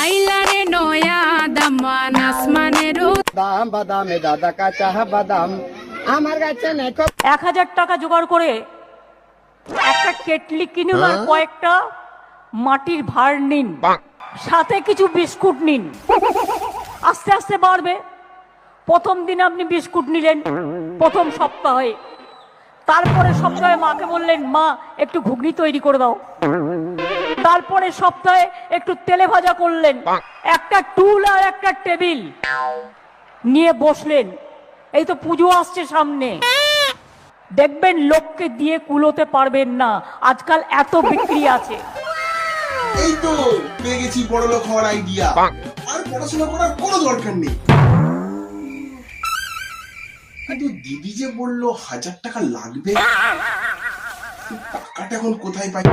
আইলারে নয়া দামান আসমানের দাম বাদামে দাদা কাঁচা বাদাম আমার কাছে নেই। 1000 টাকা জোগাড় করে একটা কেটলি কিনুন আর কয়েকটা মাটির ভাঁড় নিন, সাথে কিছু বিস্কুট নিন। আস্তে আস্তে বাড়বে। প্রথম দিন আপনি বিস্কুট নিলেন প্রথম সপ্তাহে, তারপরে সপ্তাহে মাকে বললেন মা একটু ঘুগনি তৈরি করে দাও। তারপরে সপ্তাহে একটু তেলে ভাজা করলেন, একটা টুল আর একটা টেবিল নিয়ে বসলেন। এই তো পুজো আসছে সামনে, দেখবেন লোককে দিয়ে কুলোতে পারবেন না, আজকাল এত বিক্রি আছে। এই তো পেয়ে গেছি বড় লোক হওয়ার আইডিয়া। আর পড়াশোনা করার কোনো দরকার নেই। কিন্তু দিদি যে বললো 1000 টাকা লাগবে, টাকাটা এখন কোথায় পাই?